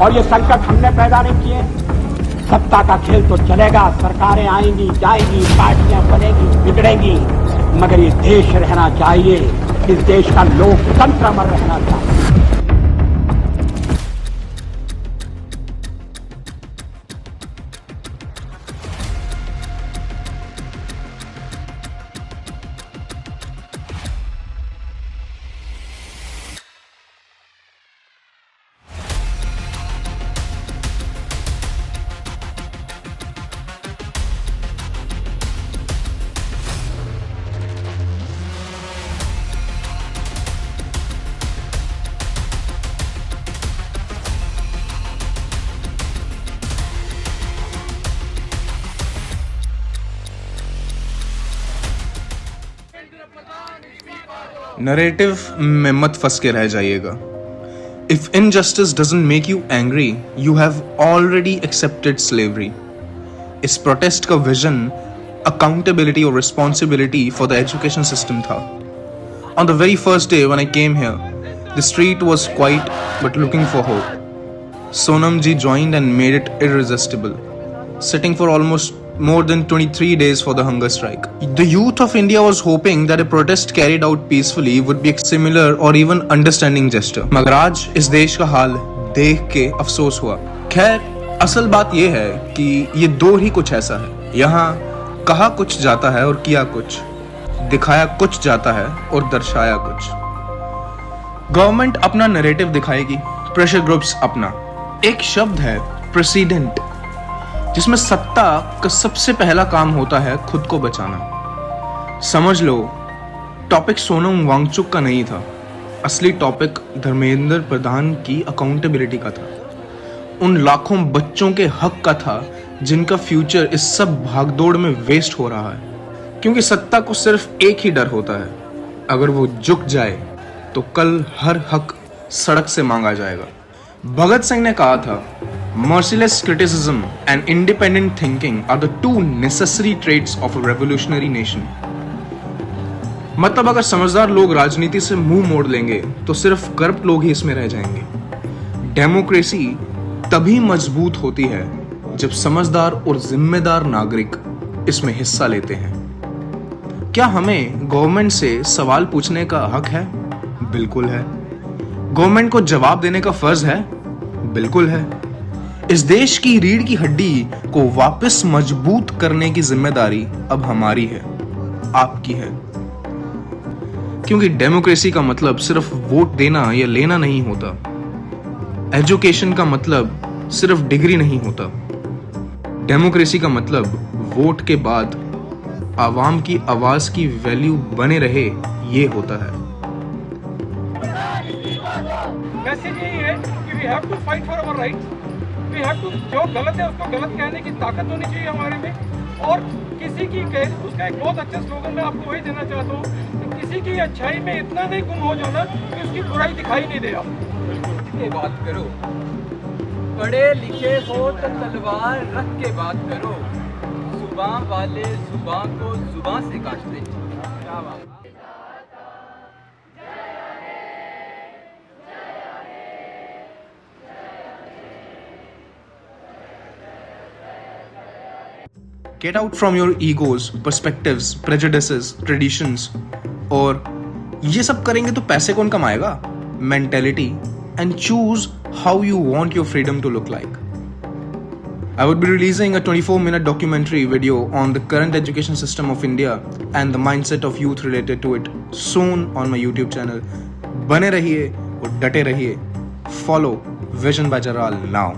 और ये संकट हमने पैदा नहीं किए। सत्ता का खेल तो चलेगा, सरकारें आएंगी जाएंगी, पार्टियां बनेगी बिगड़ेंगी, मगर ये देश रहना चाहिए, इस देश का लोकतंत्र अमर रहना चाहिए। नरेटिव में मत फंस के रह जाइएगा। If injustice doesn't make you angry, you have already accepted slavery. इस प्रोटेस्ट का विजन अकाउंटेबिलिटी और responsibility for the education system था। On the very first day when I came here, the street was quiet but looking for hope. Sonam ji joined and made it irresistible, sitting for almost more than 23 days for the hunger strike. The youth of India was hoping that a protest carried out peacefully would be a similar or even understanding gesture. मगर आज इस देश का हाल देख के अफसोस हुआ। खैर, असल बात यह है कि ये दौर ही कुछ ऐसा है। यहाँ कहा कुछ जाता है और किया कुछ, दिखाया कुछ जाता है और दर्शाया कुछ। गवर्नमेंट अपना नैरेटिव दिखाएगी, प्रेशर ग्रुप्स अपना। एक शब्द है प्रेसिडेंट, जिसमें सत्ता का सबसे पहला काम होता है खुद को बचाना। समझ लो, टॉपिक सोनम वांगचुक का नहीं था, असली टॉपिक धर्मेंद्र प्रधान की अकाउंटेबिलिटी का था। उन लाखों बच्चों के हक का था जिनका फ्यूचर इस सब भागदौड़ में वेस्ट हो रहा है। क्योंकि सत्ता को सिर्फ एक ही डर होता है, अगर वो झुक जाए तो कल हर हक सड़क से मांगा जाएगा। भगत सिंह ने कहा था, merciless criticism and independent thinking are the two necessary traits of a revolutionary nation. मतलब अगर समझदार लोग राजनीति से मुंह मोड़ लेंगे तो सिर्फ करप्ट लोग ही इसमें रह जाएंगे। डेमोक्रेसी तभी मजबूत होती है जब समझदार और जिम्मेदार नागरिक इसमें हिस्सा लेते हैं। क्या हमें गवर्नमेंट से सवाल पूछने का हक है? बिल्कुल है। गवर्नमेंट को जवाब देने का फर्ज है? बिल्कुल है। इस देश की रीढ़ की हड्डी को वापस मजबूत करने की जिम्मेदारी अब हमारी है, आपकी है। क्योंकि डेमोक्रेसी का मतलब सिर्फ वोट देना या लेना नहीं होता। एजुकेशन का मतलब सिर्फ डिग्री नहीं होता। डेमोक्रेसी का मतलब वोट के बाद आवाम की आवाज की वैल्यू बने रहे, ये होता है। मैसेज यही है कि we have to fight for our rights. We have to, जो गलत है उसको गलत कहने की ताकत होनी चाहिए हमारे में। और किसी की उसका एक बहुत अच्छा स्लोगन मैं आपको वही देना चाहता हूँ कि किसी की अच्छाई में इतना नहीं गुम हो जाना कि उसकी बुराई दिखाई नहीं दे। आप के बात करो, पढ़े लिखे हो तो तलवार रख के बात करो। जुबान वाले जुबान को जुबान से काट दे। क्या बात। Get out from your egos, perspectives, prejudices, traditions. और ये सब करेंगे तो पैसे कौन कमाएगा? Mentality and choose how you want your freedom to look like. I would be releasing a 24-minute documentary video on the current education system of India and the mindset of youth related to it soon on my YouTube channel. बने रहिए और डटे रहिए. Follow Vision by Jaral now.